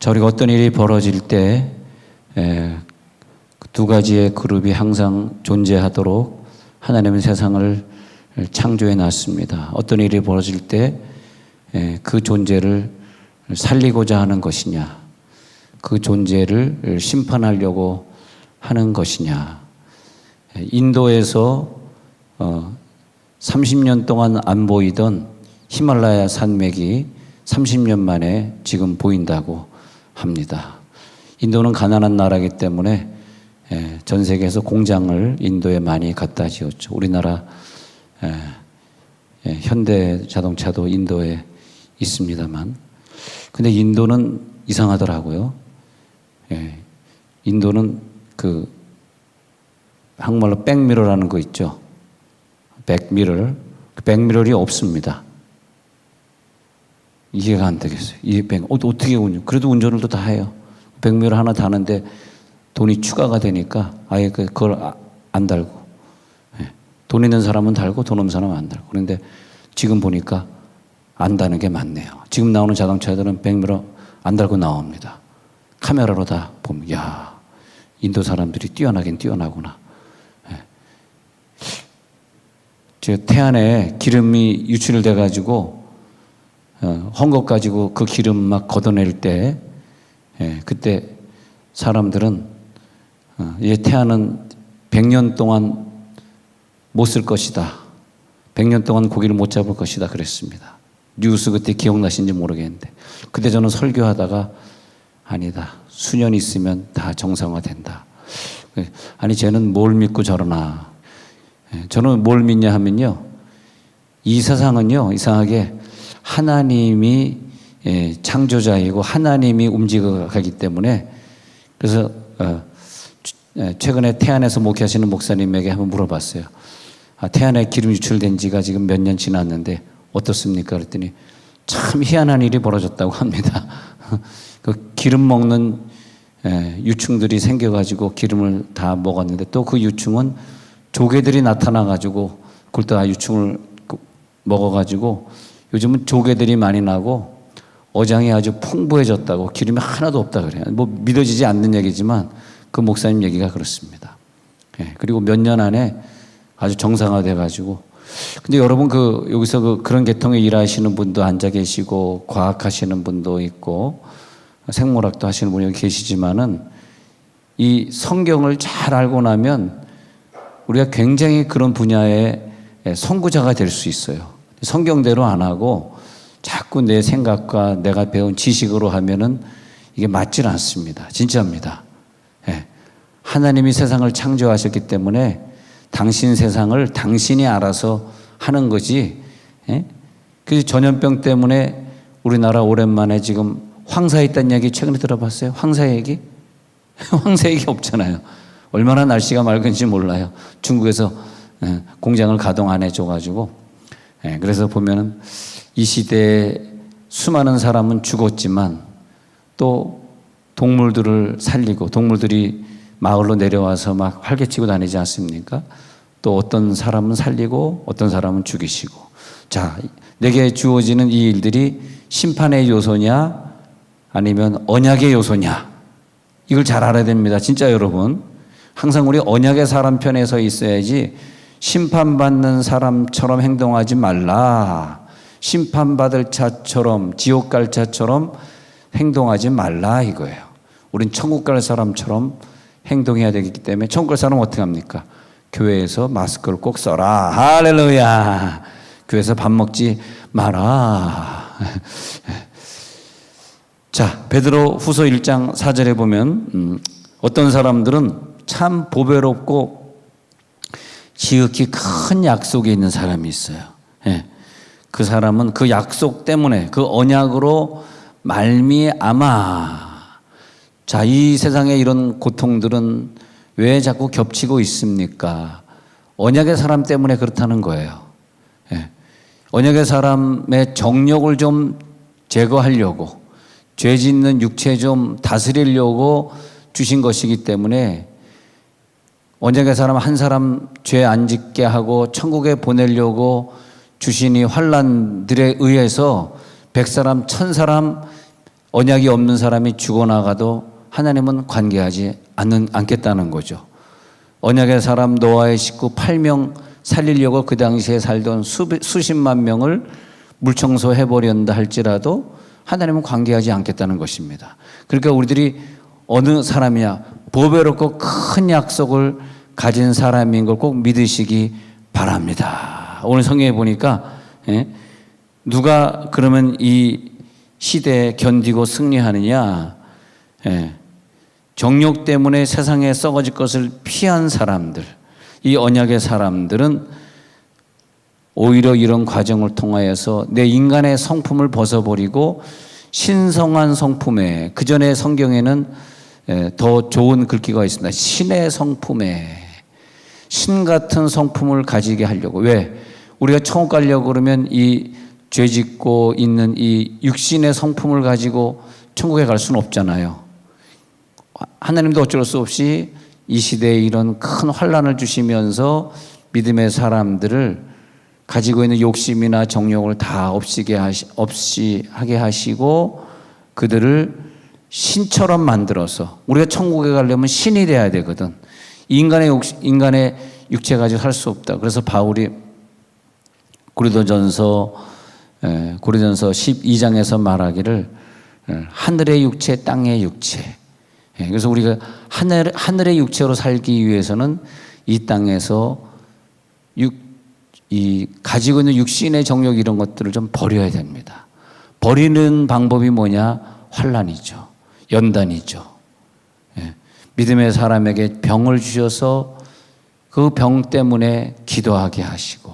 우리가 어떤 일이 벌어질 때 두 가지의 그룹이 항상 존재하도록 하나님은 세상을 창조해 놨습니다. 어떤 일이 벌어질 때 그 존재를 살리고자 하는 것이냐, 그 존재를 심판하려고 하는 것이냐. 인도에서 30년 동안 안 보이던 히말라야 산맥이 30년 만에 지금 보인다고 합니다. 인도는 가난한 나라이기 때문에 전 세계에서 공장을 인도에 많이 갖다 지었죠. 우리나라 현대 자동차도 인도에 있습니다만, 근데 인도는 이상하더라고요. 인도는 그 한국말로 백미러라는 거 있죠. 백미러, 백미러이 없습니다. 이해가 안 되겠어요. 어떻게 그래도 운전을 또 다 해요. 백미러 하나 다는데 돈이 추가가 되니까 아예 그걸 안 달고, 돈 있는 사람은 달고 돈 없는 사람은 안 달고. 그런데 지금 보니까 안 다는 게 맞네요. 지금 나오는 자동차들은 백미러 안 달고 나옵니다. 카메라로 다 보면, 야, 인도 사람들이 뛰어나긴 뛰어나구나. 저 태안에 기름이 유출돼 가지고 헝겊 가지고 그 기름 막 걷어낼 때, 그때 사람들은 이 태안은 100년 동안 못 쓸 것이다, 100년 동안 고기를 못 잡을 것이다 그랬습니다. 뉴스 그때 기억나신지 모르겠는데, 그때 저는 설교하다가 아니다, 수년 있으면 다 정상화된다. 아니 쟤는 뭘 믿고 저러나. 저는 뭘 믿냐 하면요, 이 세상은요 이상하게 하나님이 창조자이고 하나님이 움직여가기 때문에, 그래서 최근에 태안에서 목회하시는 목사님에게 한번 물어봤어요. 태안에 기름 유출된 지가 지금 몇 년 지났는데 어떻습니까? 그랬더니 참 희한한 일이 벌어졌다고 합니다. 그 기름 먹는 유충들이 생겨가지고 기름을 다 먹었는데, 또 그 유충은 조개들이 나타나가지고 그걸 다 유충을 먹어가지고 요즘은 조개들이 많이 나고 어장이 아주 풍부해졌다고, 기름이 하나도 없다 그래요. 뭐 믿어지지 않는 얘기지만 그 목사님 얘기가 그렇습니다. 그리고 몇 년 안에 아주 정상화돼가지고. 근데 여러분 여기서 그런 계통에 일하시는 분도 앉아 계시고, 과학하시는 분도 있고, 생물학도 하시는 분이 여기 계시지만은, 이 성경을 잘 알고 나면 우리가 굉장히 그런 분야의 선구자가 될 수 있어요. 성경대로 안 하고 자꾸 내 생각과 내가 배운 지식으로 하면은 이게 맞질 않습니다. 진짜입니다. 하나님이 세상을 창조하셨기 때문에 당신 세상을 당신이 알아서 하는 거지. 그래서 전염병 때문에 우리나라 오랜만에 지금 황사에 있다는 얘기 최근에 들어봤어요? 황사 얘기? 황사 얘기 없잖아요. 얼마나 날씨가 맑은지 몰라요. 중국에서 공장을 가동 안 해줘가지고. 그래서 보면은 이 시대에 수많은 사람은 죽었지만 또 동물들을 살리고, 동물들이 마을로 내려와서 막 활개치고 다니지 않습니까? 또 어떤 사람은 살리고 어떤 사람은 죽이시고. 자, 내게 주어지는 이 일들이 심판의 요소냐 아니면 언약의 요소냐, 이걸 잘 알아야 됩니다. 진짜 여러분. 항상 우리 언약의 사람 편에 서 있어야지 심판받는 사람처럼 행동하지 말라. 심판받을 자처럼, 지옥 갈 자처럼 행동하지 말라 이거예요. 우린 천국 갈 사람처럼 행동해야 되기 때문에, 천국 갈 사람은 어떻게 합니까? 교회에서 마스크를 꼭 써라. 할렐루야. 교회에서 밥 먹지 마라. 자, 베드로 후서 1장 4절에 보면 어떤 사람들은 참 보배롭고 지극히 큰 약속이 있는 사람이 있어요. 그 사람은 그 약속 때문에, 그 언약으로 말미암아. 자, 이 세상에 이런 고통들은 왜 자꾸 겹치고 있습니까? 언약의 사람 때문에 그렇다는 거예요. 언약의 사람의 정욕을 좀 제거하려고, 죄 짓는 육체 좀 다스리려고 주신 것이기 때문에, 언약의 사람 한 사람 죄 안 짓게 하고 천국에 보내려고 주신 이 환난들에 의해서 100사람 1000사람 언약이 없는 사람이 죽어나가도 하나님은 관계하지 않겠다는 거죠. 언약의 사람 노아의 식구 8명 살리려고 그 당시에 살던 수십만 명을 물청소해버린다 할지라도 하나님은 관계하지 않겠다는 것입니다. 그러니까 우리들이 어느 사람이냐, 보배롭고 큰 약속을 가진 사람인 걸 꼭 믿으시기 바랍니다. 오늘 성경에 보니까 누가 그러면 이 시대에 견디고 승리하느냐, 정욕 때문에 세상에 썩어질 것을 피한 사람들, 이 언약의 사람들은 오히려 이런 과정을 통하여서 내 인간의 성품을 벗어버리고 신성한 성품에, 그 전에 성경에는 더 좋은 글귀가 있습니다. 신의 성품에, 신 같은 성품을 가지게 하려고. 왜? 우리가 천국 가려고 그러면 이 죄짓고 있는 이 육신의 성품을 가지고 천국에 갈 수는 없잖아요. 하나님도 어쩔 수 없이 이 시대에 이런 큰 환난을 주시면서 믿음의 사람들을 가지고 있는 욕심이나 정욕을 다 없이 하게 하시고 그들을 신처럼 만들어서, 우리가 천국에 가려면 신이 돼야 되거든. 인간의 육체 가지고 살 수 없다. 그래서 바울이 고린도전서 12장에서 말하기를 하늘의 육체, 땅의 육체. 그래서 우리가 하늘의 육체로 살기 위해서는 이 땅에서 가지고 있는 육신의 정욕 이런 것들을 좀 버려야 됩니다. 버리는 방법이 뭐냐? 환난이죠. 연단이죠. 믿음의 사람에게 병을 주셔서 그 병 때문에 기도하게 하시고,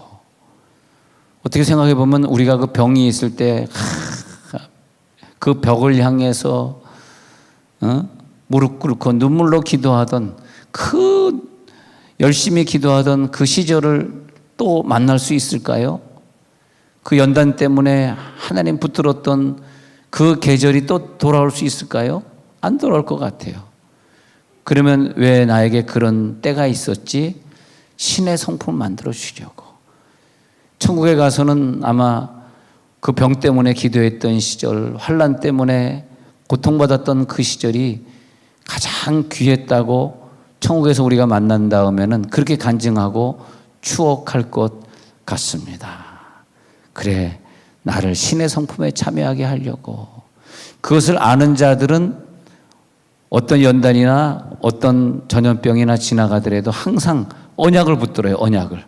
어떻게 생각해 보면 우리가 그 병이 있을 때 그 벽을 향해서 무릎 꿇고 눈물로 기도하던, 열심히 기도하던 그 시절을 또 만날 수 있을까요? 그 연단 때문에 하나님 붙들었던 그 계절이 또 돌아올 수 있을까요? 안 돌아올 것 같아요. 그러면 왜 나에게 그런 때가 있었지? 신의 성품을 만들어 주려고. 천국에 가서는 아마 그 병 때문에 기도했던 시절, 환난 때문에 고통받았던 그 시절이 가장 귀했다고 천국에서 우리가 만난 다음에는 그렇게 간증하고 추억할 것 같습니다. 그래, 나를 신의 성품에 참여하게 하려고. 그것을 아는 자들은 어떤 연단이나 어떤 전염병이나 지나가더라도 항상 언약을 붙들어요. 언약을.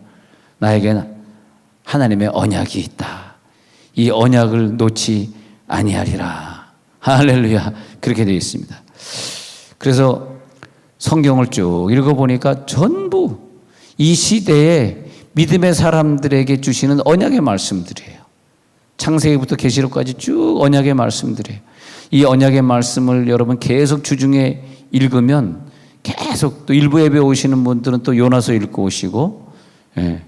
나에게는 하나님의 언약이 있다. 이 언약을 놓지 아니하리라. 할렐루야. 그렇게 되어 있습니다. 그래서 성경을 쭉 읽어보니까 전부 이 시대에 믿음의 사람들에게 주시는 언약의 말씀들이에요. 창세기부터 계시록까지 쭉 언약의 말씀들이에요. 이 언약의 말씀을 여러분 계속 주중에 읽으면 계속, 또 일부 예배 오시는 분들은 또 요나서 읽고 오시고,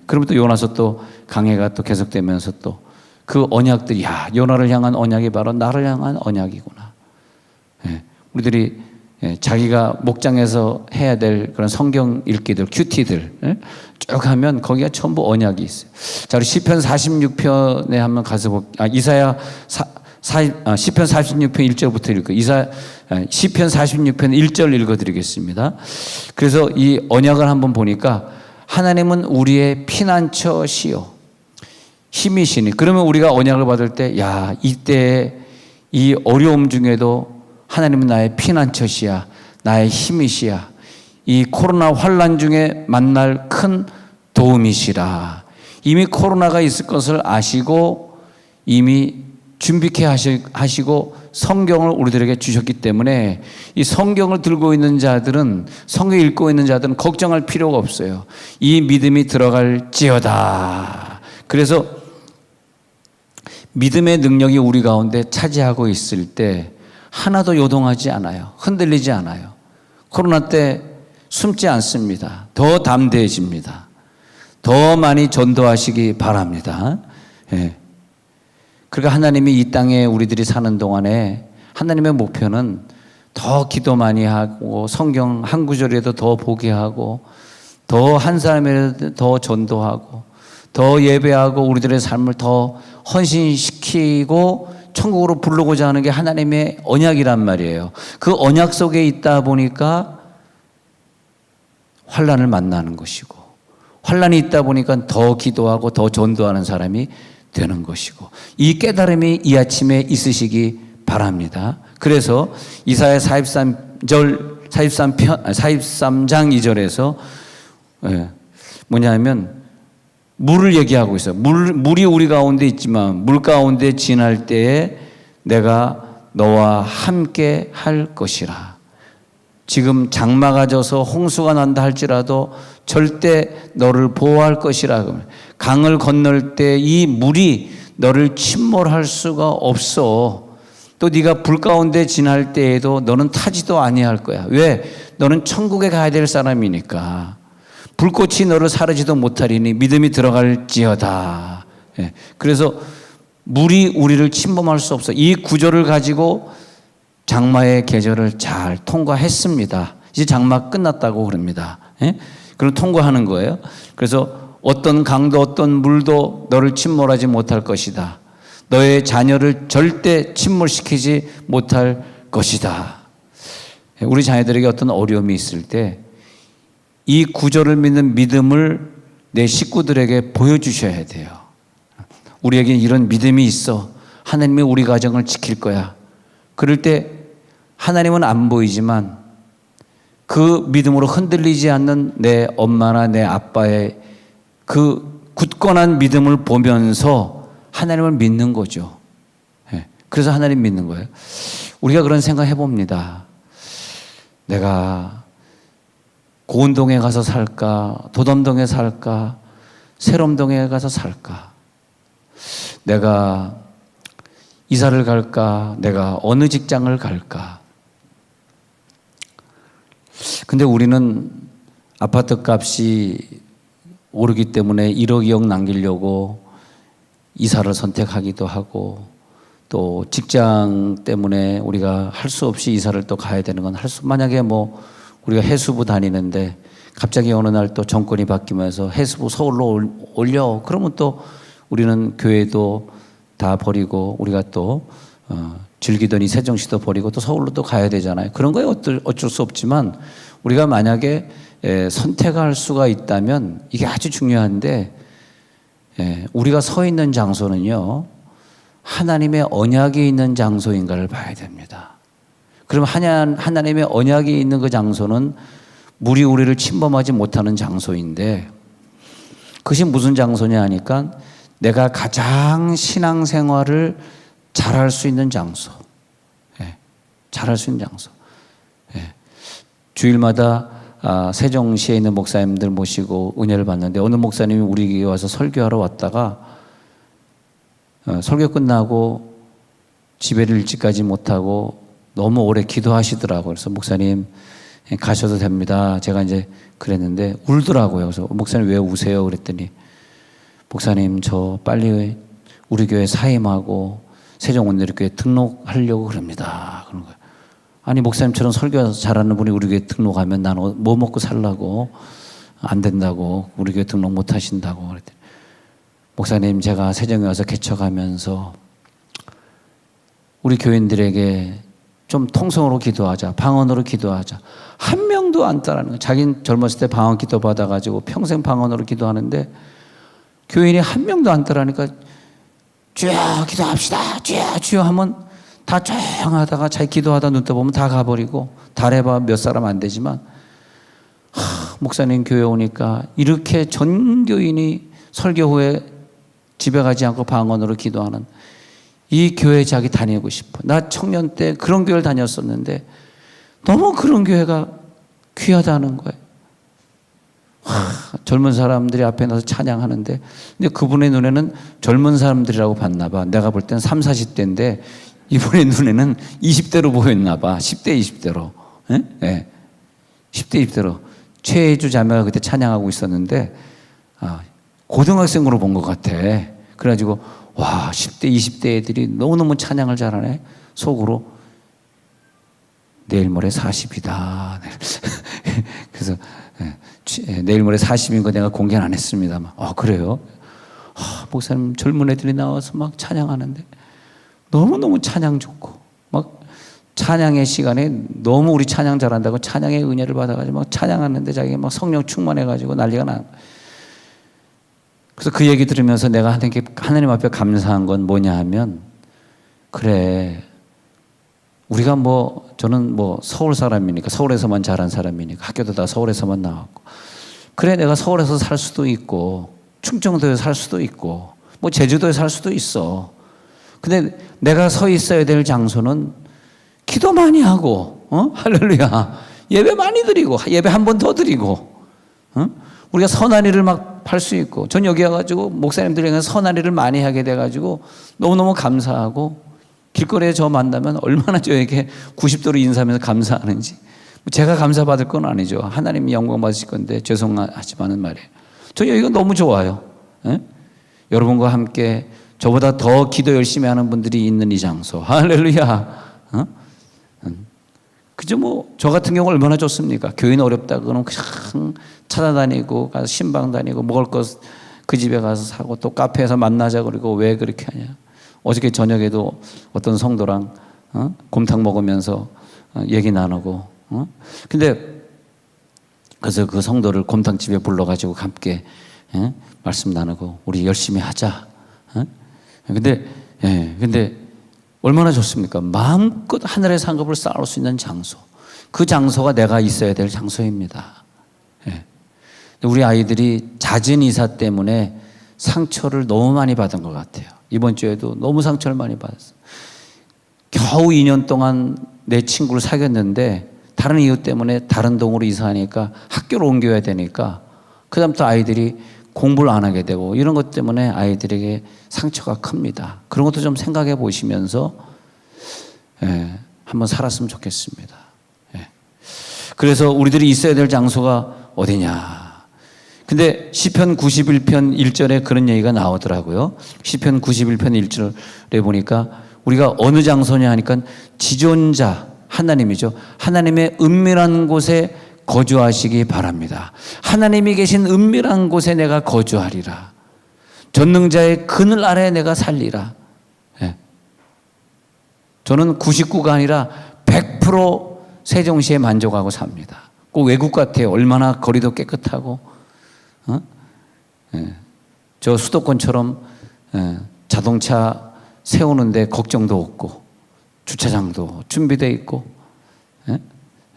그러면 또 요나서 또 강해가 또 계속되면서 또 그 언약들이, 야, 요나를 향한 언약이 바로 나를 향한 언약이구나. 우리들이 자기가 목장에서 해야 될 그런 성경 읽기들, 큐티들 쭉 하면 거기가 전부 언약이 있어요. 자, 우리 시편 46편에 한번 가서 시편 46편 1절부터 읽고, 시편 46편 1절 읽어드리겠습니다. 그래서 이 언약을 한번 보니까 하나님은 우리의 피난처시요 힘이시니, 그러면 우리가 언약을 받을 때, 야, 이때 이 어려움 중에도 하나님은 나의 피난처시야, 나의 힘이시야, 이 코로나 환난 중에 만날 큰 도움이시라. 이미 코로나가 있을 것을 아시고 이미 준비케 하시고 성경을 우리들에게 주셨기 때문에 이 성경을 들고 있는 자들은, 성경 읽고 있는 자들은 걱정할 필요가 없어요. 이 믿음이 들어갈지어다. 그래서 믿음의 능력이 우리 가운데 차지하고 있을 때 하나도 요동하지 않아요. 흔들리지 않아요. 코로나 때 숨지 않습니다. 더 담대해집니다. 더 많이 전도하시기 바랍니다. 그러니까 하나님이 이 땅에 우리들이 사는 동안에 하나님의 목표는 더 기도 많이 하고 성경 한 구절이라도 더 보게 하고 더 한 사람이라도 더 전도하고 더 예배하고 우리들의 삶을 더 헌신시키고 천국으로 부르고자 하는 게 하나님의 언약이란 말이에요. 그 언약 속에 있다 보니까 환난을 만나는 것이고, 환난이 있다 보니까 더 기도하고 더 전도하는 사람이 되는 것이고, 이 깨달음이 이 아침에 있으시기 바랍니다. 그래서 이사야 43장 2절에서 뭐냐면 물을 얘기하고 있어요. 물이 우리 가운데 있지만 물 가운데 지날 때에 내가 너와 함께 할 것이라. 지금 장마가 져서 홍수가 난다 할지라도 절대 너를 보호할 것이라. 강을 건널 때 이 물이 너를 침몰할 수가 없어. 또 네가 불 가운데 지날 때에도 너는 타지도 아니할 거야. 왜? 너는 천국에 가야 될 사람이니까. 불꽃이 너를 사르지도 못하리니 믿음이 들어갈지어다. 그래서 물이 우리를 침범할 수 없어. 이 구절을 가지고 장마의 계절을 잘 통과했습니다. 이제 장마 끝났다고 그럽니다. 그럼 통과하는 거예요. 그래서 어떤 강도 어떤 물도 너를 침몰하지 못할 것이다. 너의 자녀를 절대 침몰시키지 못할 것이다. 우리 자녀들에게 어떤 어려움이 있을 때 이 구절을 믿는 믿음을 내 식구들에게 보여주셔야 돼요. 우리에게 이런 믿음이 있어. 하나님이 우리 가정을 지킬 거야. 그럴 때 하나님은 안 보이지만 그 믿음으로 흔들리지 않는 내 엄마나 내 아빠의 그 굳건한 믿음을 보면서 하나님을 믿는 거죠. 그래서 하나님 믿는 거예요. 우리가 그런 생각 해봅니다. 내가 고운동에 가서 살까? 도덤동에 살까? 새롬동에 가서 살까? 내가 이사를 갈까? 내가 어느 직장을 갈까? 근데 우리는 아파트 값이 오르기 때문에 1억 2억 남기려고 이사를 선택하기도 하고, 또 직장 때문에 우리가 할 수 없이 이사를 또 가야 되는 건 만약에 뭐 우리가 해수부 다니는데 갑자기 어느 날 또 정권이 바뀌면서 해수부 서울로 올려. 그러면 또 우리는 교회도 다 버리고 우리가 또 즐기던 이 세종시도 버리고 또 서울로 또 가야 되잖아요. 그런 거에 어쩔 수 없지만 우리가 만약에 선택할 수가 있다면 이게 아주 중요한데, 우리가 서 있는 장소는요, 하나님의 언약이 있는 장소인가를 봐야 됩니다. 그럼 하나님의 언약이 있는 그 장소는 물이 우리를 침범하지 못하는 장소인데, 그것이 무슨 장소냐 하니까 내가 가장 신앙생활을 잘할 수 있는 장소. 잘할 수 있는 장소. 주일마다 세종시에 있는 목사님들 모시고 은혜를 받는데, 어느 목사님이 우리 교회에 와서 설교하러 왔다가 설교 끝나고 집에를 일찍 가지 못하고 너무 오래 기도하시더라고요. 그래서 목사님 가셔도 됩니다. 제가 이제 그랬는데 울더라고요. 그래서 목사님 왜 우세요? 그랬더니 목사님 저 빨리 우리 교회 사임하고 세종원내리교회 등록하려고 그럽니다. 그런 거예요. 아니 목사님처럼 설교 잘하는 분이 우리 교회 등록하면 나는 뭐 먹고 살라고, 안 된다고, 우리 교회 등록 못 하신다고 그랬더니 목사님 제가 세종에 와서 개척하면서 우리 교인들에게 좀 통성으로 기도하자, 방언으로 기도하자. 한 명도 안 따라하는 거예요. 자기는 젊었을 때 방언 기도 받아가지고 평생 방언으로 기도하는데 교인이 한 명도 안 따라하니까 주여 기도합시다, 주여 주여 하면 다 조용하다가 자기 기도하다 눈 떠보면 다 가버리고, 달해봐 몇 사람 안 되지만 목사님 교회 오니까 이렇게 전 교인이 설교 후에 집에 가지 않고 방언으로 기도하는 이 교회 자기 다니고 싶어. 나 청년 때 그런 교회를 다녔었는데 너무 그런 교회가 귀하다는 거예요. 젊은 사람들이 앞에 나서 찬양하는데, 근데 그분의 눈에는 젊은 사람들이라고 봤나 봐. 내가 볼 땐 3, 40대인데 이분의 눈에는 20대로 보였나 봐. 10대, 20대로. 네. 10대, 20대로. 최혜주 자매가 그때 찬양하고 있었는데 고등학생으로 본 것 같아. 그래가지고 와, 10대, 20대 애들이 너무너무 찬양을 잘하네. 속으로 내일 모레 40이다. 그래서 내일 모레 40인 거 내가 공개는 안 했습니다만. 그래요? 목사님 젊은 애들이 나와서 막 찬양하는데 너무너무 찬양 좋고 막 찬양의 시간에 너무 우리 찬양 잘한다고 찬양의 은혜를 받아가지고 막 찬양하는데 자기가 막 성령 충만해가지고 난리가 나. 그래서 그 얘기 들으면서 내가 하나님 앞에 감사한 건 뭐냐 하면, 그래, 우리가 저는 서울 사람이니까, 서울에서만 자란 사람이니까, 학교도 다 서울에서만 나왔고, 그래, 내가 서울에서 살 수도 있고, 충청도에 살 수도 있고, 제주도에 살 수도 있어. 근데 내가 서 있어야 될 장소는 기도 많이 하고, 할렐루야. 예배 많이 드리고, 예배 한 번 더 드리고, 우리가 선한 일을 막 할 수 있고, 전 여기 와가지고 목사님들에게 선한 일을 많이 하게 돼가지고 너무너무 감사하고, 길거리에 저 만나면 얼마나 저에게 90도로 인사하면서 감사하는지. 제가 감사받을 건 아니죠. 하나님이 영광 받으실 건데 죄송하지만은 말이에요. 저 여기가 너무 좋아요. 여러분과 함께 저보다 더 기도 열심히 하는 분들이 있는 이 장소. 할렐루야. 그죠? 저 같은 경우 얼마나 좋습니까? 교회는 어렵다 그러면 그냥 찾아다니고 가서 신방 다니고 먹을 것 그 집에 가서 사고 또 카페에서 만나자 그러고, 왜 그렇게 하냐. 어저께 저녁에도 어떤 성도랑 곰탕 먹으면서 얘기 나누고, 근데 그래서 그 성도를 곰탕집에 불러가지고 함께 말씀 나누고 우리 열심히 하자. 근데 얼마나 좋습니까? 마음껏 하늘의 상급을 쌓을 수 있는 장소. 그 장소가 내가 있어야 될 장소입니다. 우리 아이들이 잦은 이사 때문에 상처를 너무 많이 받은 것 같아요. 이번 주에도 너무 상처를 많이 받았어요. 겨우 2년 동안 내 친구를 사귀었는데 다른 이유 때문에 다른 동으로 이사하니까 학교를 옮겨야 되니까 그다음부터 아이들이 공부를 안 하게 되고, 이런 것 때문에 아이들에게 상처가 큽니다. 그런 것도 좀 생각해 보시면서 한번 살았으면 좋겠습니다. 그래서 우리들이 있어야 될 장소가 어디냐. 근데 시편 91편 1절에 그런 얘기가 나오더라고요. 시편 91편 1절에 보니까 우리가 어느 장소냐 하니까 지존자 하나님이죠. 하나님의 은밀한 곳에 거주하시기 바랍니다. 하나님이 계신 은밀한 곳에 내가 거주하리라. 전능자의 그늘 아래에 내가 살리라. 저는 99가 아니라 100% 세종시에 만족하고 삽니다. 꼭 외국 같아요. 얼마나 거리도 깨끗하고, 저 수도권처럼 자동차 세우는데 걱정도 없고, 주차장도 준비되어 있고,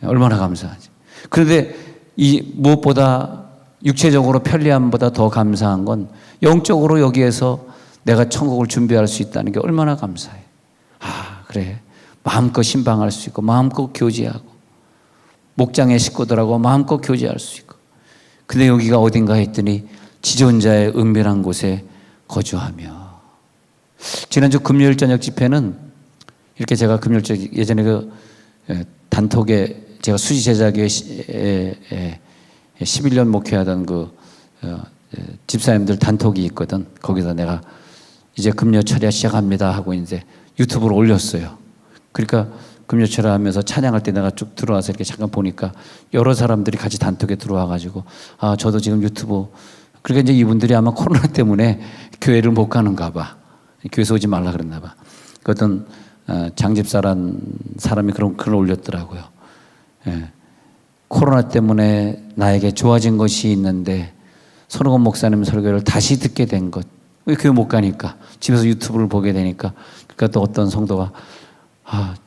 얼마나 감사하지. 그런데 이 무엇보다 육체적으로 편리함보다 더 감사한 건 영적으로 여기에서 내가 천국을 준비할 수 있다는 게 얼마나 감사해. 그래, 마음껏 신방할 수 있고, 마음껏 교제하고, 목장의 식구들하고 마음껏 교제할 수 있고. 근데 여기가 어딘가 했더니 지존자의 은밀한 곳에 거주하며. 지난주 금요일 저녁 집회는 이렇게 제가 금요일 저녁, 예전에 그 단톡에 제가 수지 제자교회 11년 목회하던 그 집사님들 단톡이 있거든. 거기다 내가 이제 금요철야 시작합니다 하고 이제 유튜브로 올렸어요. 그러니까 금요철야 하면서 찬양할 때 내가 쭉 들어와서 이렇게 잠깐 보니까 여러 사람들이 같이 단톡에 들어와가지고, 저도 지금 유튜브. 그러니까 이제 이분들이 아마 코로나 때문에 교회를 못 가는가 봐. 교회에서 오지 말라 그랬나 봐. 그 어떤 장집사란 사람이 그런 글을 올렸더라고요. 코로나 때문에 나에게 좋아진 것이 있는데 손흥원 목사님 설교를 다시 듣게 된 것. 왜 교회 못 가니까 집에서 유튜브를 보게 되니까. 그러니까 또 어떤 성도가,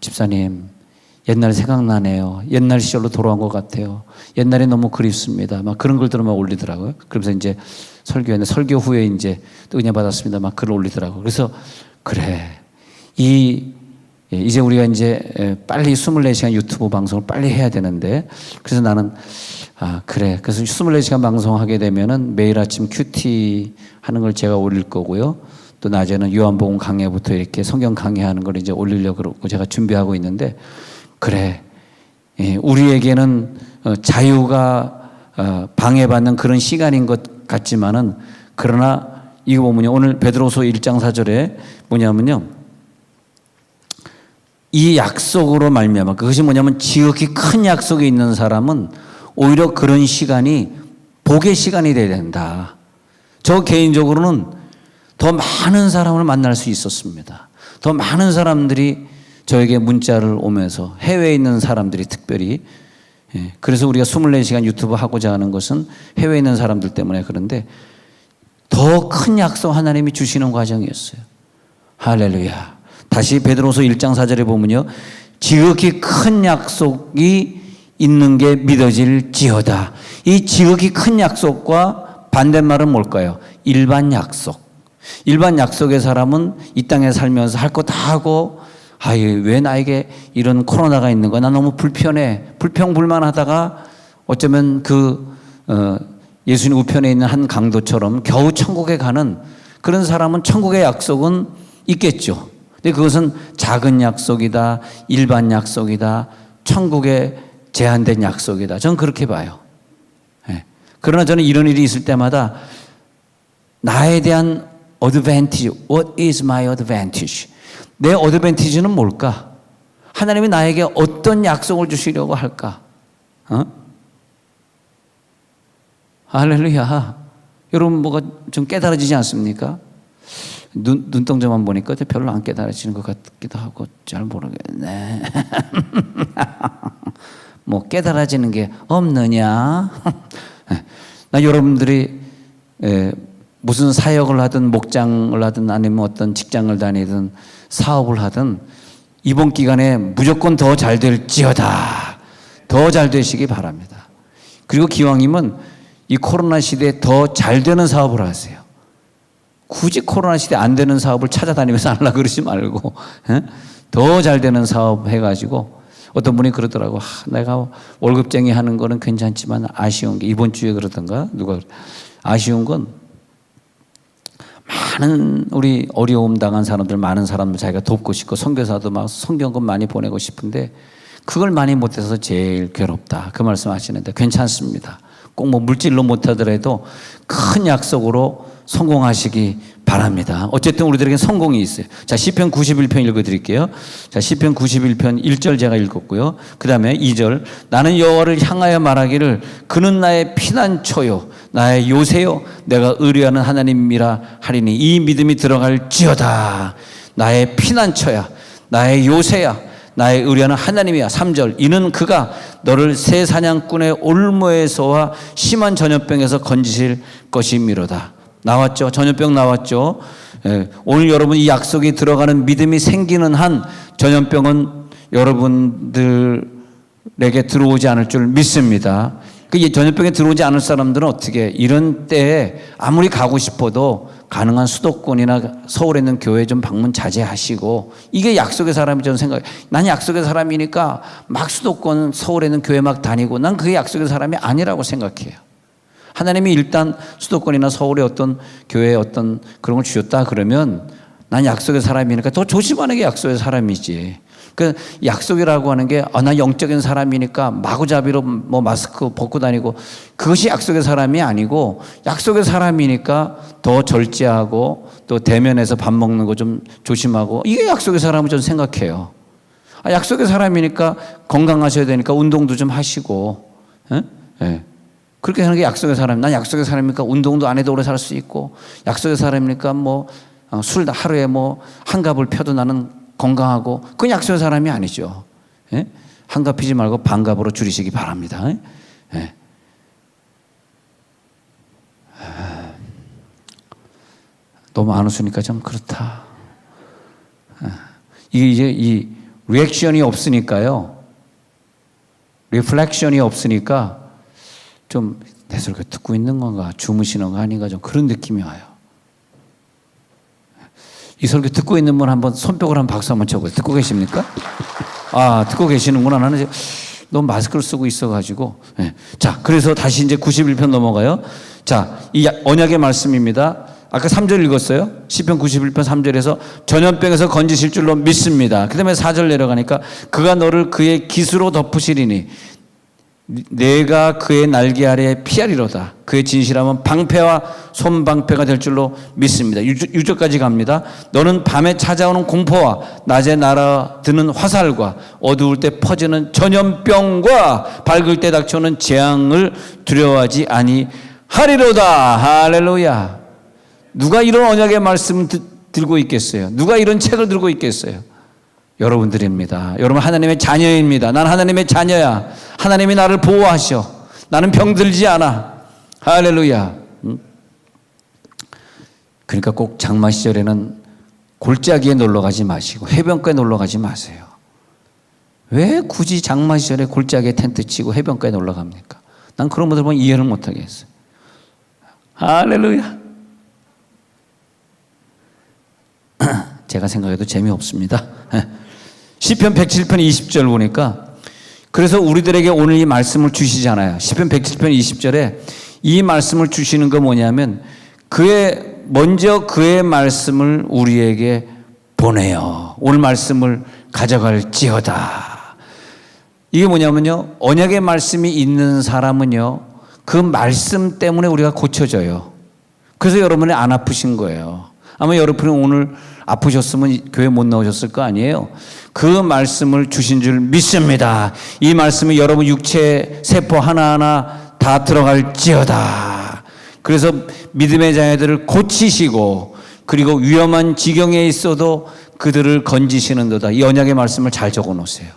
집사님 옛날 생각나네요. 옛날 시절로 돌아온 것 같아요. 옛날에 너무 그립습니다. 막 그런 글들을 막 올리더라고요. 그러면서 이제 설교 후에 이제 또 은혜 받았습니다. 막 글을 올리더라고요. 그래서 그래, 이제 우리가 이제 빨리 24시간 유튜브 방송을 빨리 해야 되는데, 그래서 나는 그래. 그래서 24시간 방송하게 되면은 매일 아침 큐티 하는 걸 제가 올릴 거고요. 또 낮에는 요한복음 강해부터 이렇게 성경 강해하는 걸 이제 올리려고 그러고 제가 준비하고 있는데, 그래. 우리에게는 자유가 방해받는 그런 시간인 것 같지만은, 그러나 이거 보면요. 오늘 베드로서 1장 4절에 뭐냐면요. 이 약속으로 말미암아, 그것이 뭐냐면 지극히 큰 약속이 있는 사람은 오히려 그런 시간이 복의 시간이 돼야 된다. 저 개인적으로는 더 많은 사람을 만날 수 있었습니다. 더 많은 사람들이 저에게 문자를 오면서 해외에 있는 사람들이 특별히 그래서 우리가 24시간 유튜브 하고자 하는 것은 해외에 있는 사람들 때문에 그런데 더 큰 약속 하나님이 주시는 과정이었어요. 할렐루야. 다시 베드로서 1장 4절에 보면요. 지극히 큰 약속이 있는 게 믿어질지어다. 이 지극히 큰 약속과 반대말은 뭘까요? 일반 약속. 일반 약속의 사람은 이 땅에 살면서 할 거 다 하고 왜 나에게 이런 코로나가 있는 거야? 나 너무 불편해. 불평불만하다가 어쩌면 예수님 우편에 있는 한 강도처럼 겨우 천국에 가는 그런 사람은 천국의 약속은 있겠죠. 근데 그것은 작은 약속이다, 일반 약속이다, 천국에 제한된 약속이다. 저는 그렇게 봐요. 그러나 저는 이런 일이 있을 때마다 나에 대한 advantage, what is my advantage? 내 어드밴티지는 뭘까? 하나님이 나에게 어떤 약속을 주시려고 할까? 할렐루야. 여러분 뭐가 좀 깨달아지지 않습니까? 눈동자만 보니까 별로 안 깨달아지는 것 같기도 하고 잘 모르겠네. 뭐 깨달아지는 게 없느냐? 나 여러분들이 무슨 사역을 하든 목장을 하든 아니면 어떤 직장을 다니든 사업을 하든 이번 기간에 무조건 더 잘 될지어다. 더 잘 되시기 바랍니다. 그리고 기왕이면 이 코로나 시대에 더 잘 되는 사업을 하세요. 굳이 코로나 시대 안 되는 사업을 찾아다니면서 하려고 그러지 말고 더 잘 되는 사업 해가지고 어떤 분이 그러더라고. 내가 월급쟁이 하는 거는 괜찮지만 아쉬운 게 이번 주에 그러던가 누가 아쉬운 건 많은 우리 어려움 당한 사람들 많은 사람들 자기가 돕고 싶고 선교사도 막 성경금 많이 보내고 싶은데 그걸 많이 못해서 제일 괴롭다 그 말씀 하시는데 괜찮습니다. 꼭 뭐 물질로 못하더라도 큰 약속으로 성공하시기 바랍니다. 어쨌든 우리들에게 성공이 있어요. 자, 시편 91편 읽어드릴게요. 자, 시편 91편 1절 제가 읽었고요. 그 다음에 2절 나는 여호와를 향하여 말하기를 그는 나의 피난처요 나의 요새요 내가 의뢰하는 하나님이라 하리니 이 믿음이 들어갈지어다. 나의 피난처야 나의 요새야 나의 의뢰하는 하나님이야. 3절 이는 그가 너를 새 사냥꾼의 올무에서와 심한 전염병에서 건지실 것이미로다. 나왔죠. 전염병 나왔죠. 오늘 여러분 이 약속이 들어가는 믿음이 생기는 한 전염병은 여러분들에게 들어오지 않을 줄 믿습니다. 이 전염병에 들어오지 않을 사람들은 어떻게 이런 때에 아무리 가고 싶어도 가능한 수도권이나 서울에 있는 교회 좀 방문 자제하시고 이게 약속의 사람이 저는 생각해요. 난 약속의 사람이니까 막 수도권 서울에 있는 교회 막 다니고 난 그게 약속의 사람이 아니라고 생각해요. 하나님이 일단 수도권이나 서울에 어떤 교회에 어떤 그런 걸 주셨다 그러면 난 약속의 사람이니까 더 조심하는 게 약속의 사람이지. 그 약속이라고 하는 게 나 영적인 사람이니까 마구잡이로 뭐 마스크 벗고 다니고 그것이 약속의 사람이 아니고 약속의 사람이니까 더 절제하고 또 대면에서 밥 먹는 거 좀 조심하고 이게 약속의 사람을 저는 생각해요. 약속의 사람이니까 건강하셔야 되니까 운동도 좀 하시고 그렇게 하는 게 약속의 사람. 난 약속의 사람이니까 운동도 안 해도 오래 살 수 있고 약속의 사람이니까 뭐 술 하루에 뭐 한 갑을 펴도 나는 건강하고 그건 약속의 사람이 아니죠. 한 갑 피지 말고 반 갑으로 줄이시기 바랍니다. 너무 안 웃으니까 좀 그렇다. 이게 이제 이 리액션이 없으니까요. 리플렉션이 없으니까 좀 내 설교 듣고 있는 건가 주무시는 거 아닌가 좀 그런 느낌이 와요. 이 설교 듣고 있는 분 한번 손뼉을 한번 박수 한번 쳐보세요. 듣고 계십니까? 듣고 계시는구나. 나는 이제 너무 마스크를 쓰고 있어가지고. 자, 그래서 다시 이제 91편 넘어가요. 자, 이 언약의 말씀입니다. 아까 3절 읽었어요. 시편 91편 3절에서 전염병에서 건지실 줄로 믿습니다. 그 다음에 4절 내려가니까 그가 너를 그의 깃으로 덮으시리니 내가 그의 날개 아래에 피하리로다. 그의 진실함은 방패와 손방패가 될 줄로 믿습니다. 6절까지 갑니다. 너는 밤에 찾아오는 공포와 낮에 날아드는 화살과 어두울 때 퍼지는 전염병과 밝을 때 닥쳐오는 재앙을 두려워하지 아니하리로다. 할렐루야. 누가 이런 언약의 말씀을 들고 있겠어요? 누가 이런 책을 들고 있겠어요? 여러분들입니다. 여러분 하나님의 자녀입니다. 난 하나님의 자녀야. 하나님이 나를 보호하셔. 나는 병들지 않아. 할렐루야. 그러니까 꼭 장마 시절에는 골짜기에 놀러 가지 마시고 해변가에 놀러 가지 마세요. 왜 굳이 장마 시절에 골짜기에 텐트 치고 해변가에 놀러 갑니까? 난 그런 분들 보면 이해를 못 하겠어요. 할렐루야. 제가 생각해도 재미없습니다. 시편 107편 20절 보니까 그래서 우리들에게 오늘 이 말씀을 주시잖아요. 시편 107편 20절에 이 말씀을 주시는 거 뭐냐면 먼저 그의 말씀을 우리에게 보내요. 오늘 말씀을 가져갈지어다. 이게 뭐냐면요. 언약의 말씀이 있는 사람은요. 그 말씀 때문에 우리가 고쳐져요. 그래서 여러분이 안 아프신 거예요. 아마 여러분이 오늘 아프셨으면 교회 못 나오셨을 거 아니에요. 그 말씀을 주신 줄 믿습니다. 이 말씀이 여러분 육체 세포 하나하나 다 들어갈지어다. 그래서 믿음의 자녀들을 고치시고 그리고 위험한 지경에 있어도 그들을 건지시는도다. 이 언약의 말씀을 잘 적어 놓으세요.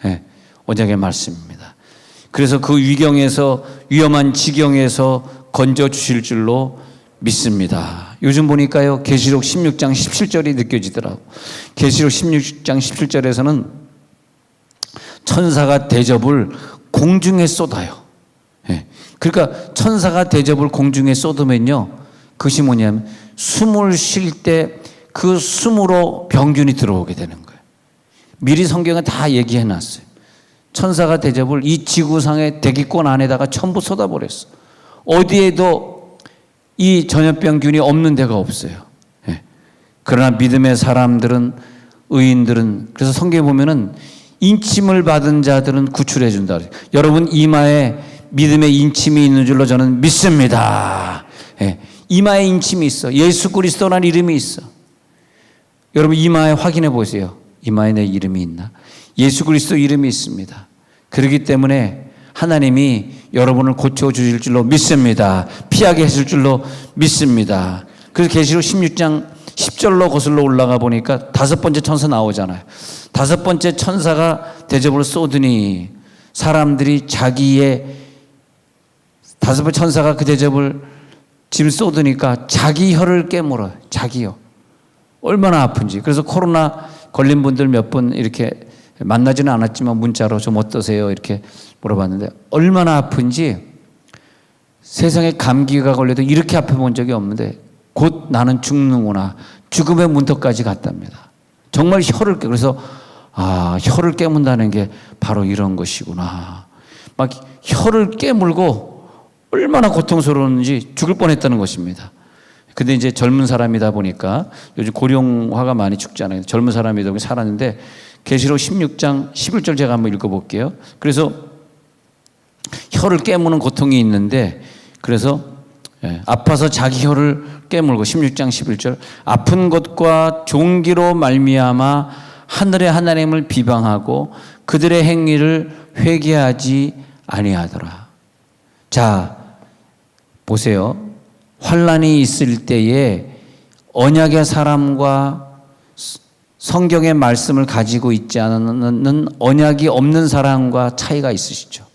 네, 언약의 말씀입니다. 그래서 그 위경에서 위험한 지경에서 건져 주실 줄로 믿습니다. 요즘 보니까요, 계시록 16장 17절이 느껴지더라고. 계시록 16장 17절에서는 천사가 대접을 공중에 쏟아요. 예. 그러니까 천사가 대접을 공중에 쏟으면요, 그것이 뭐냐면 숨을 쉴 때 그 숨으로 병균이 들어오게 되는 거예요. 미리 성경에 다 얘기해 놨어요. 천사가 대접을 이 지구상의 대기권 안에다가 전부 쏟아버렸어. 어디에도 이 전염병균이 없는 데가 없어요. 예. 그러나 믿음의 사람들은, 의인들은, 그래서 성경에 보면은 인침을 받은 자들은 구출해 준다. 여러분 이마에 믿음의 인침이 있는 줄로 저는 믿습니다. 예. 이마에 인침이 있어. 예수 그리스도라는 이름이 있어. 여러분 이마에 확인해 보세요. 이마에 내 이름이 있나? 예수 그리스도 이름이 있습니다. 그렇기 때문에 하나님이 여러분을 고쳐주실 줄로 믿습니다. 피하게 하실 줄로 믿습니다. 그래서 계시록 16장 10절로 거슬러 올라가 보니까 5번째 천사 나오잖아요. 5번째 천사가 대접을 쏟으니 사람들이 자기의 5번째 천사가 그 대접을 지금 쏟으니까 자기 혀를 깨물어요. 자기 혀. 얼마나 아픈지. 그래서 코로나 걸린 분들 몇 분 이렇게 만나지는 않았지만 문자로 좀 어떠세요? 이렇게 물어봤는데 얼마나 아픈지 세상에 감기가 걸려도 이렇게 아파 본 적이 없는데 곧 나는 죽는구나. 죽음의 문턱까지 갔답니다. 정말 혀를 깨. 그래서 혀를 깨문다는 게 바로 이런 것이구나. 막 혀를 깨물고 얼마나 고통스러운지 죽을 뻔했다는 것입니다. 근데 이제 젊은 사람이다 보니까 요즘 고령화가 많이 죽잖아요. 젊은 사람이다 보니 살았는데 계시록 16장 11절 제가 한번 읽어볼게요. 그래서 혀를 깨무는 고통이 있는데 그래서 아파서 자기 혀를 깨물고 16장 11절 아픈 것과 종기로 말미암아 하늘의 하나님을 비방하고 그들의 행위를 회개하지 아니하더라. 자 보세요. 환난이 있을 때에 언약의 사람과 성경의 말씀을 가지고 있지 않은 언약이 없는 사람과 차이가 있으시죠.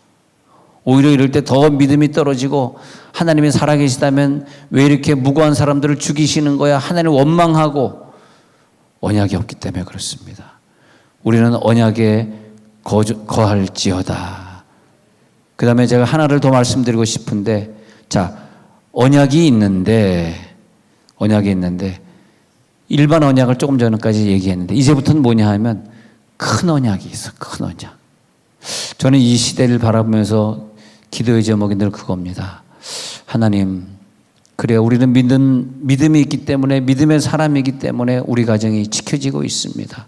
오히려 이럴 때 더 믿음이 떨어지고 하나님이 살아계시다면 왜 이렇게 무고한 사람들을 죽이시는 거야? 하나님을 원망하고 언약이 없기 때문에 그렇습니다. 우리는 언약에 거할지어다. 그 다음에 제가 하나를 더 말씀드리고 싶은데 자 언약이 있는데 일반 언약을 조금 전까지 얘기했는데 이제부터는 뭐냐 하면 큰 언약이 있어. 큰 언약. 저는 이 시대를 바라보면서 기도의 제목이 늘 그겁니다. 하나님 그래요. 우리는 믿음이 있기 때문에 믿음의 사람이기 때문에 우리 가정이 지켜지고 있습니다.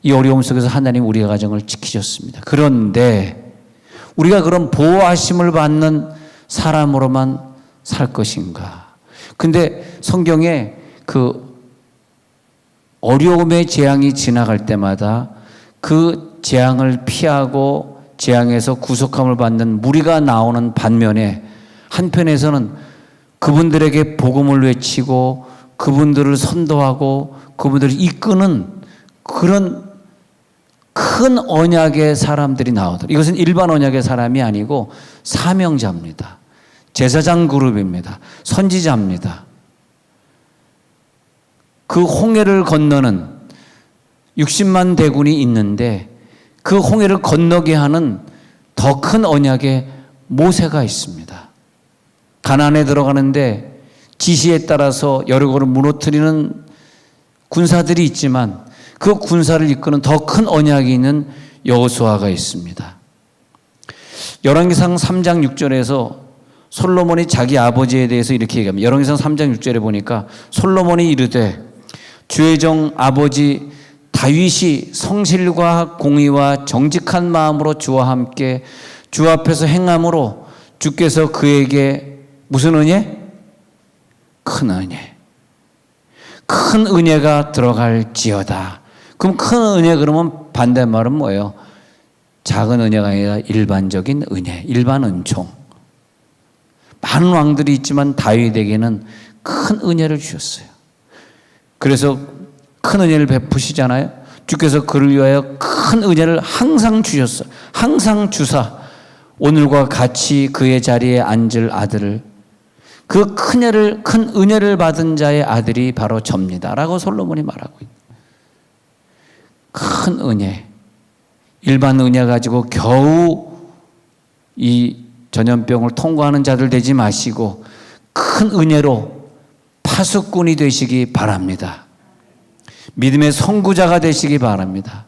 이 어려움 속에서 하나님 우리 가정을 지키셨습니다. 그런데 우리가 그런 보호하심을 받는 사람으로만 살 것인가? 근데 성경에 그 어려움의 재앙이 지나갈 때마다 그 재앙을 피하고 재앙에서 구속함을 받는 무리가 나오는 반면에 한편에서는 그분들에게 복음을 외치고 그분들을 선도하고 그분들을 이끄는 그런 큰 언약의 사람들이 나오더라. 이것은 일반 언약의 사람이 아니고 사명자입니다. 제사장 그룹입니다. 선지자입니다. 그 홍해를 건너는 60만 대군이 있는데 그 홍해를 건너게 하는 더 큰 언약의 모세가 있습니다. 가나안에 들어가는데 지시에 따라서 여리고를 무너뜨리는 군사들이 있지만 그 군사를 이끄는 더 큰 언약이 있는 여호수아가 있습니다. 열왕기상 3장 6절에서 솔로몬이 자기 아버지에 대해서 이렇게 얘기합니다. 열왕기상 3장 6절에 보니까 솔로몬이 이르되 주의 종 아버지 다윗이 성실과 공의와 정직한 마음으로 주와 함께 주 앞에서 행함으로 주께서 그에게 무슨 은혜? 큰 은혜. 큰 은혜가 들어갈지어다. 그럼 큰 은혜 그러면 반대말은 뭐예요? 작은 은혜가 아니라 일반적인 은혜, 일반 은총. 많은 왕들이 있지만 다윗에게는 큰 은혜를 주셨어요. 그래서 큰 은혜를 베푸시잖아요. 주께서 그를 위하여 큰 은혜를 항상 주셨어요. 항상 주사 오늘과 같이 그의 자리에 앉을 아들을 그 큰 은혜를 받은 자의 아들이 바로 접니다. 라고 솔로몬이 말하고 있습니다. 큰 은혜. 일반 은혜 가지고 겨우 이 전염병을 통과하는 자들 되지 마시고 큰 은혜로 파수꾼이 되시기 바랍니다. 믿음의 선구자가 되시기 바랍니다.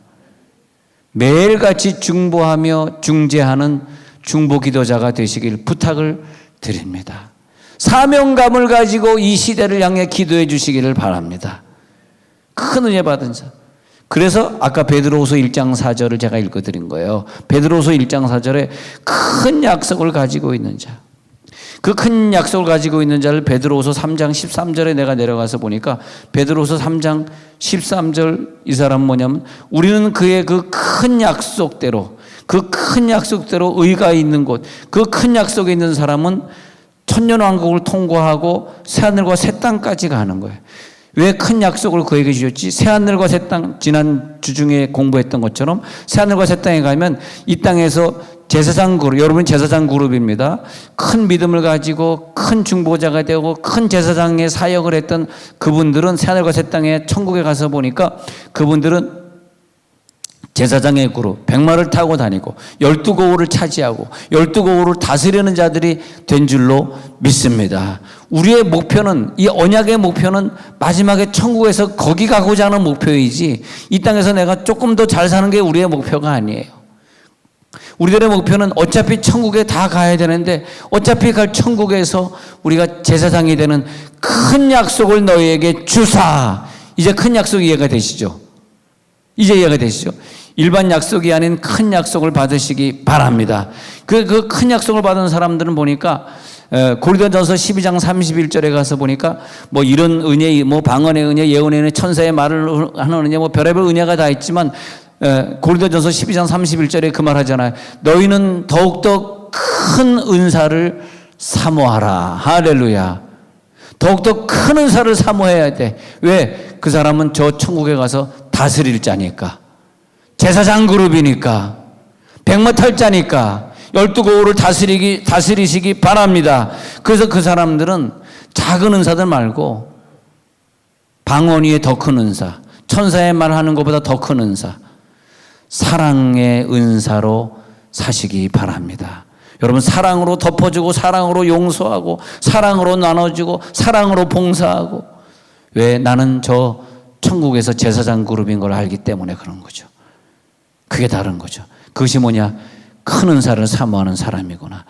매일같이 중보하며 중재하는 중보기도자가 되시길 부탁을 드립니다. 사명감을 가지고 이 시대를 향해 기도해 주시기를 바랍니다. 큰 은혜 받은 자. 그래서 아까 베드로후서 1장 4절을 제가 읽어드린 거예요. 베드로후서 1장 4절에 큰 약속을 가지고 있는 자. 그 큰 약속을 가지고 있는 자를 베드로후서 3장 13절에 내가 내려가서 보니까 베드로후서 3장 13절 이 사람은 뭐냐면 우리는 그의 그 큰 약속대로 의가 있는 곳, 그 큰 약속에 있는 사람은 천년왕국을 통과하고 새하늘과 새 땅까지 가는 거예요. 왜 큰 약속을 그에게 주셨지? 새하늘과 새 땅, 지난 주중에 공부했던 것처럼 새하늘과 새 땅에 가면 이 땅에서 제사장 그룹, 여러분이 제사장 그룹입니다. 큰 믿음을 가지고 큰 중보자가 되고 큰 제사장의 사역을 했던 그분들은 새하늘과 새 땅에 천국에 가서 보니까 그분들은 제사장의 그룹, 백마를 타고 다니고 12고을을 차지하고 12고을을 다스리는 자들이 된 줄로 믿습니다. 우리의 목표는, 이 언약의 목표는 마지막에 천국에서 거기 가고자 하는 목표이지 이 땅에서 내가 조금 더 잘 사는 게 우리의 목표가 아니에요. 우리들의 목표는 어차피 천국에 다 가야 되는데 어차피 갈 천국에서 우리가 제사장이 되는 큰 약속을 너희에게 주사. 이제 큰 약속 이해가 되시죠? 이제 이해가 되시죠? 일반 약속이 아닌 큰 약속을 받으시기 바랍니다. 그 큰 약속을 받은 사람들은 보니까 고린도전서 12장 31절에 가서 보니까 뭐 이런 은혜, 뭐 방언의 은혜, 예언의 은혜, 천사의 말을 하는 은혜, 뭐 별의별 은혜가 다 있지만 고린도전서 12장 31절에 그 말 하잖아요. 너희는 더욱더 큰 은사를 사모하라. 할렐루야. 더욱더 큰 은사를 사모해야 돼. 왜? 그 사람은 저 천국에 가서 다스릴 자니까. 제사장 그룹이니까. 백마 탈 자니까. 12고을을 다스리시기 바랍니다. 그래서 그 사람들은 작은 은사들 말고 방언 위에 더 큰 은사, 천사의 말하는 것보다 더 큰 은사, 사랑의 은사로 사시기 바랍니다. 여러분, 사랑으로 덮어주고 사랑으로 용서하고 사랑으로 나눠주고 사랑으로 봉사하고. 왜? 나는 저 천국에서 제사장 그룹인 걸 알기 때문에 그런 거죠. 그게 다른 거죠. 그것이 뭐냐? 큰 은사를 사모하는 사람이구나.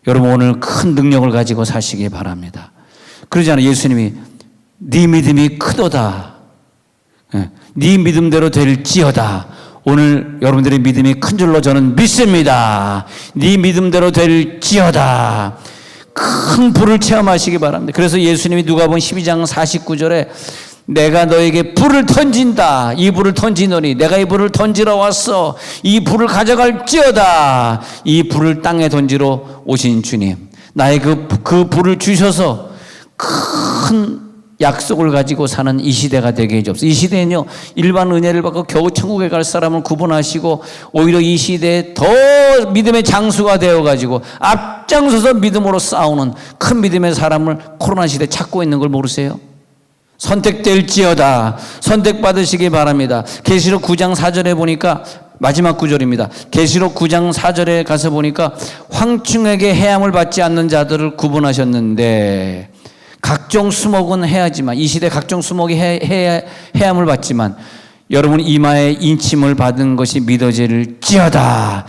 여러분, 오늘 큰 능력을 가지고 사시기 바랍니다. 그러잖아요. 예수님이 네 믿음이 크도다. 네 믿음대로 될지어다. 오늘 여러분들의 믿음이 큰 줄로 저는 믿습니다. 네 믿음대로 될지어다. 큰 불을 체험하시기 바랍니다. 그래서 예수님이 누가복음 12장 49절에 내가 너에게 불을 던진다. 이 불을 던지노니 내가 이 불을 던지러 왔어. 이 불을 가져갈지어다. 이 불을 땅에 던지러 오신 주님, 나의 그 불을 주셔서 큰 약속을 가지고 사는 이 시대가 되게 해주옵소서. 이 시대는요, 일반 은혜를 받고 겨우 천국에 갈 사람을 구분하시고 오히려 이 시대에 더 믿음의 장수가 되어가지고 앞장서서 믿음으로 싸우는 큰 믿음의 사람을 코로나 시대에 찾고 있는 걸 모르세요? 선택될지어다. 선택받으시기 바랍니다. 계시록 9장 4절에 보니까 마지막 구절입니다. 계시록 9장 4절에 가서 보니까 황충에게 해함을 받지 않는 자들을 구분하셨는데, 각종 수목은 해야지만, 이 시대 각종 수목이 해함을 받지만 여러분 이마에 인침을 받은 것이 믿어질지어다.